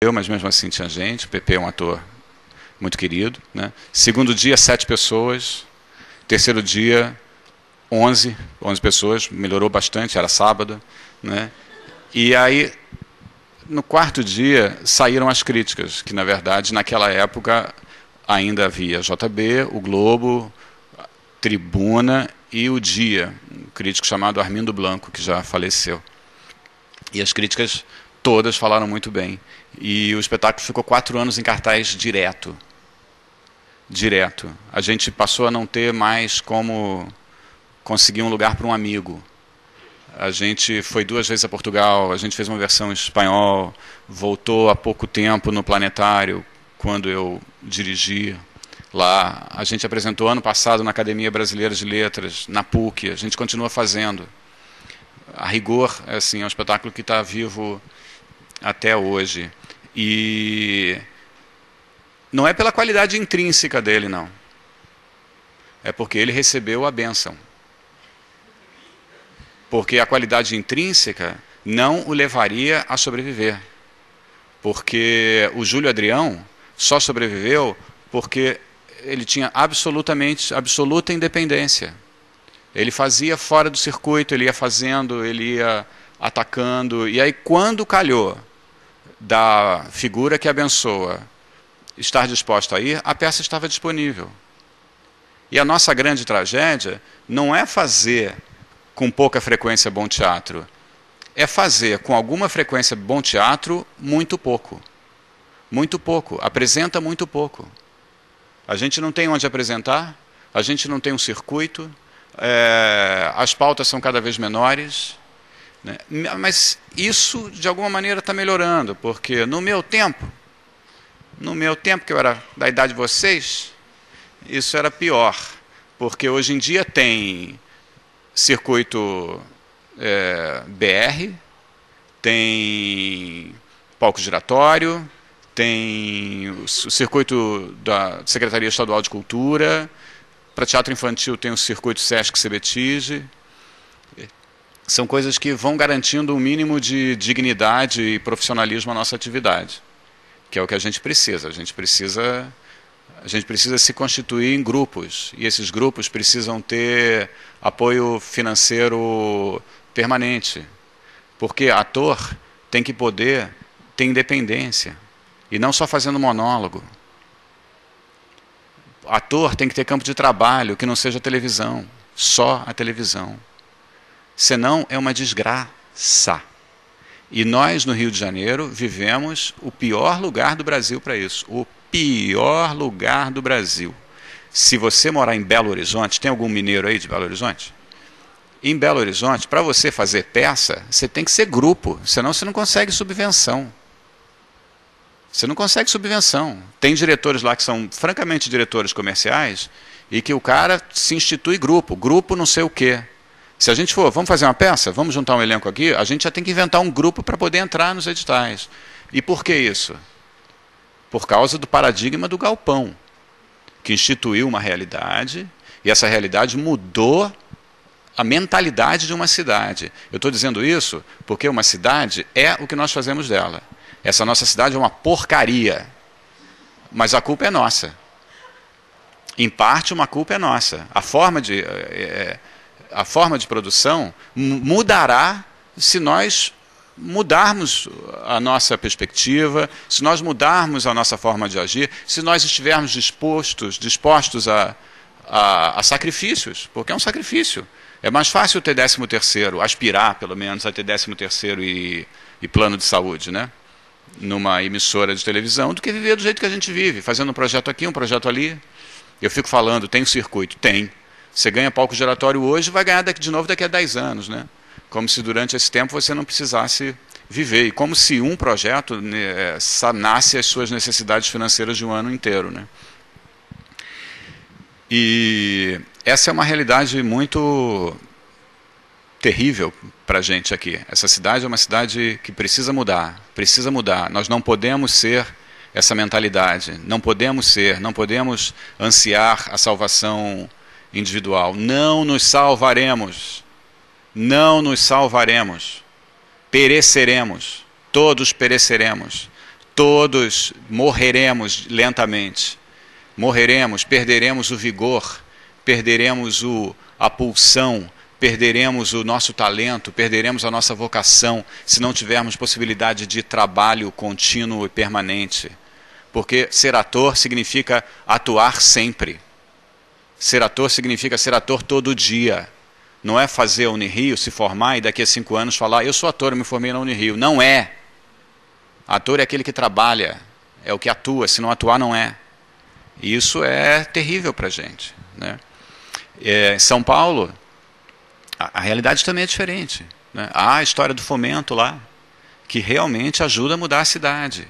Pepeu, mas mesmo assim tinha gente. O Pepeu é um ator muito querido, né? Segundo dia, 7 pessoas. Terceiro dia, 11 pessoas. Melhorou bastante, era sábado, né? E aí, no quarto dia, saíram as críticas, que na verdade, naquela época, ainda havia JB, o Globo, Tribuna e o Dia, um crítico chamado Armindo Blanco, que já faleceu. E as críticas todas falaram muito bem. E o espetáculo ficou 4 anos em cartaz direto. Direto. A gente passou a não ter mais como conseguir um lugar para um amigo. A gente foi 2 vezes a Portugal, a gente fez uma versão em espanhol, voltou há pouco tempo no Planetário, quando eu dirigi lá. A gente apresentou ano passado na Academia Brasileira de Letras, na PUC, a gente continua fazendo. A rigor, assim, é um espetáculo que está vivo até hoje. E não é pela qualidade intrínseca dele, não. É porque ele recebeu a bênção. Porque a qualidade intrínseca não o levaria a sobreviver. Porque o Júlio Adrião só sobreviveu porque ele tinha absoluta independência. Ele fazia fora do circuito, ele ia fazendo, ele ia atacando. E aí, quando calhou da figura que abençoa estar disposta a ir, a peça estava disponível. E a nossa grande tragédia não é fazer com pouca frequência bom teatro, é fazer com alguma frequência bom teatro muito pouco. Muito pouco, apresenta muito pouco. A gente não tem onde apresentar, a gente não tem um circuito, as pautas são cada vez menores, né? Mas isso de alguma maneira está melhorando, porque no meu tempo, que eu era da idade de vocês, isso era pior, porque hoje em dia tem circuito BR, tem palco giratório, tem o circuito da Secretaria Estadual de Cultura, para teatro infantil tem o circuito Sesc Sebetige. São coisas que vão garantindo um mínimo de dignidade e profissionalismo à nossa atividade, que é o que a gente precisa. A gente precisa se constituir em grupos, e esses grupos precisam ter apoio financeiro permanente, porque ator tem que poder ter independência, e não só fazendo monólogo. Ator tem que ter campo de trabalho, que não seja televisão, só a televisão. Senão é uma desgraça. E nós, no Rio de Janeiro, vivemos o pior lugar do Brasil para isso. O pior lugar do Brasil. Se você morar em Belo Horizonte, tem algum mineiro aí de Belo Horizonte? Em Belo Horizonte, para você fazer peça, você tem que ser grupo, senão você não consegue subvenção. Você não consegue subvenção. Tem diretores lá que são francamente diretores comerciais e que o cara se institui grupo não sei o quê. Se a gente for, vamos fazer uma peça, vamos juntar um elenco aqui, a gente já tem que inventar um grupo para poder entrar nos editais. E por que isso? Por causa do paradigma do galpão, que instituiu uma realidade, e essa realidade mudou a mentalidade de uma cidade. Eu estou dizendo isso porque uma cidade é o que nós fazemos dela. Essa nossa cidade é uma porcaria, mas a culpa é nossa. Em parte, uma culpa é nossa. A forma de produção mudará se nós mudarmos a nossa perspectiva, se nós mudarmos a nossa forma de agir, se nós estivermos dispostos a sacrifícios, porque é um sacrifício. É mais fácil ter 13º, aspirar pelo menos a ter 13º e plano de saúde, né? Numa emissora de televisão, do que viver do jeito que a gente vive, fazendo um projeto aqui, um projeto ali. Eu fico falando, tem o circuito? Tem. Você ganha palco giratório hoje, vai ganhar de novo daqui a 10 anos, né? Como se durante esse tempo você não precisasse viver. E como se um projeto sanasse as suas necessidades financeiras de um ano inteiro, né? E essa é uma realidade muito terrível para a gente aqui. Essa cidade é uma cidade que precisa mudar. Precisa mudar. Nós não podemos ser essa mentalidade. Não podemos ansiar a salvação individual. Não nos salvaremos. Não nos salvaremos. Pereceremos. Todos pereceremos. Todos morreremos lentamente. Morreremos, perderemos o vigor, perderemos a pulsão, perderemos o nosso talento, perderemos a nossa vocação, se não tivermos possibilidade de trabalho contínuo e permanente. Porque ser ator significa atuar sempre. Ser ator significa ser ator todo dia. Não é fazer a Unirio, se formar e daqui a 5 anos falar, eu sou ator, eu me formei na Unirio. Não é. Ator é aquele que trabalha, é o que atua, se não atuar não é. E isso é terrível para a gente, né? Em São Paulo, a realidade também é diferente, né? Há a história do fomento lá, que realmente ajuda a mudar a cidade.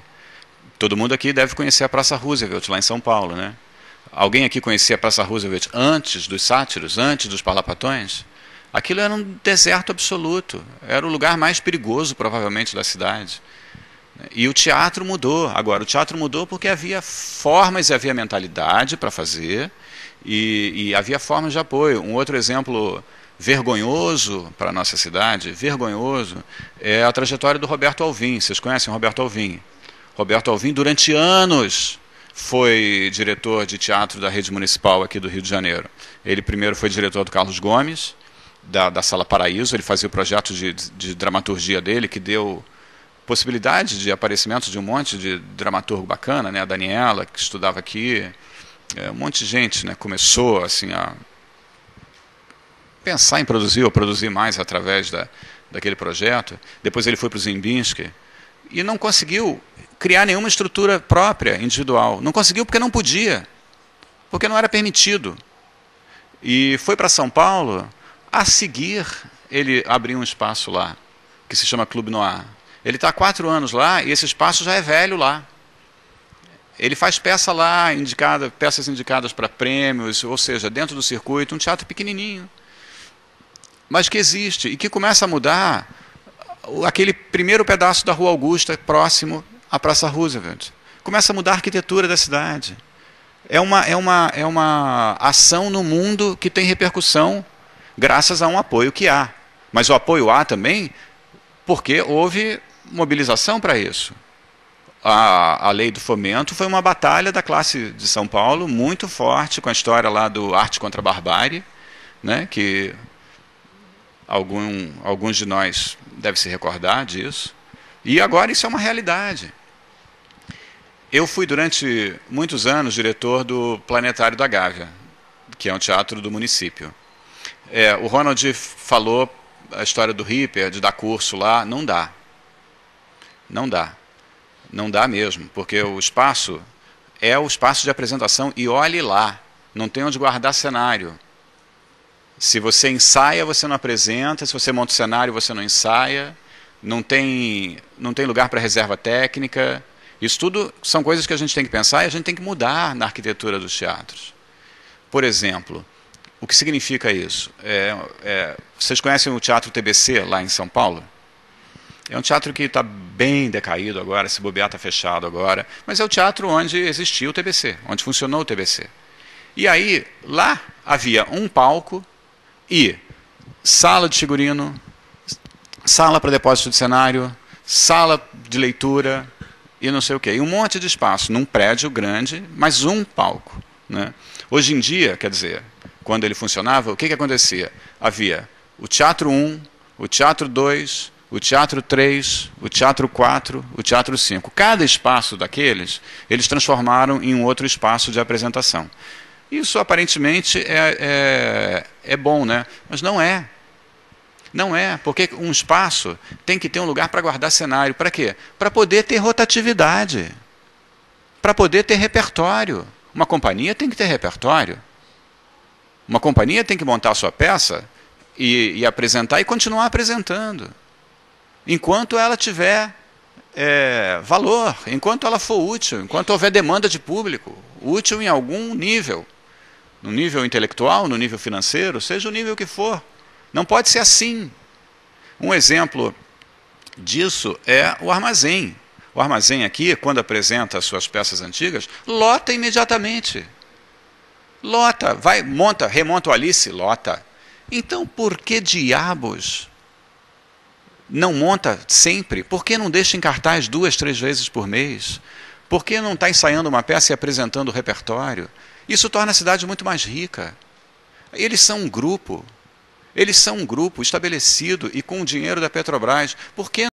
Todo mundo aqui deve conhecer a Praça Roosevelt, lá em São Paulo, né? Alguém aqui conhecia a Praça Roosevelt antes dos sátiros, antes dos parlapatões? Aquilo era um deserto absoluto, era o lugar mais perigoso, provavelmente, da cidade. E o teatro mudou. Agora, o teatro mudou porque havia formas e havia mentalidade para fazer, e havia formas de apoio. Um outro exemplo vergonhoso para a nossa cidade, vergonhoso, é a trajetória do Roberto Alvim. Vocês conhecem o Roberto Alvim? Roberto Alvim, durante anos, foi diretor de teatro da rede municipal aqui do Rio de Janeiro. Ele primeiro foi diretor do Carlos Gomes, da Sala Paraíso. Ele fazia o projeto de dramaturgia dele, que deu possibilidade de aparecimento de um monte de dramaturgo bacana, né? A Daniela, que estudava aqui, um monte de gente, né? Começou assim, a pensar em produzir ou produzir mais através daquele projeto. Depois ele foi para o Ziembinski e não conseguiu criar nenhuma estrutura própria, individual. Não conseguiu porque não podia, porque não era permitido. E foi para São Paulo. A seguir, ele abriu um espaço lá, que se chama Clube Noir. Ele está há 4 anos lá e esse espaço já é velho lá. Ele faz peça lá, peças indicadas para prêmios, ou seja, dentro do circuito, um teatro pequenininho, mas que existe e que começa a mudar aquele primeiro pedaço da Rua Augusta, próximo à Praça Roosevelt. Começa a mudar a arquitetura da cidade. É uma ação no mundo que tem repercussão graças a um apoio que há. Mas o apoio há também porque houve mobilização para isso. A lei do fomento foi uma batalha da classe de São Paulo muito forte, com a história lá do Arte contra a Barbárie, né, que alguns de nós devem se recordar disso. E agora isso é uma realidade. Eu fui durante muitos anos diretor do Planetário da Gávea, que é um teatro do município. O Ronald falou a história do Ripper, de dar curso lá. Não dá. Não dá. Não dá mesmo, porque o espaço é o espaço de apresentação e olhe lá, não tem onde guardar cenário. Se você ensaia, você não apresenta, se você monta o cenário, você não ensaia, não tem lugar para reserva técnica. Isso tudo são coisas que a gente tem que pensar e a gente tem que mudar na arquitetura dos teatros. Por exemplo, o que significa isso? Vocês conhecem o Teatro TBC lá em São Paulo? É um teatro que está bem decaído agora, se bobear está fechado agora, mas é o teatro onde existiu o TBC, onde funcionou o TBC. E aí, lá havia um palco e sala de figurino, sala para depósito de cenário, sala de leitura e não sei o quê. E um monte de espaço, num prédio grande, mas um palco, né? Hoje em dia, quer dizer, quando ele funcionava, o que acontecia? Havia o Teatro 1, o Teatro 2, o Teatro 3, o Teatro 4, o Teatro 5. Cada espaço daqueles, eles transformaram em um outro espaço de apresentação. Isso, aparentemente, é bom, né? Mas não é. Não é, porque um espaço tem que ter um lugar para guardar cenário. Para quê? Para poder ter rotatividade. Para poder ter repertório. Uma companhia tem que ter repertório. Uma companhia tem que montar a sua peça e apresentar e continuar apresentando. Enquanto ela tiver valor, enquanto ela for útil, enquanto houver demanda de público, útil em algum nível, no nível intelectual, no nível financeiro, seja o nível que for. Não pode ser assim. Um exemplo disso é o Armazém. O Armazém aqui, quando apresenta as suas peças antigas, lota imediatamente. Lota, remonta o Alice, lota. Então, por que diabos não monta sempre? Por que não deixa em cartaz 2, 3 vezes por mês? Por que não está ensaiando uma peça e apresentando o repertório? Isso torna a cidade muito mais rica. Eles são um grupo estabelecido e com o dinheiro da Petrobras. Por que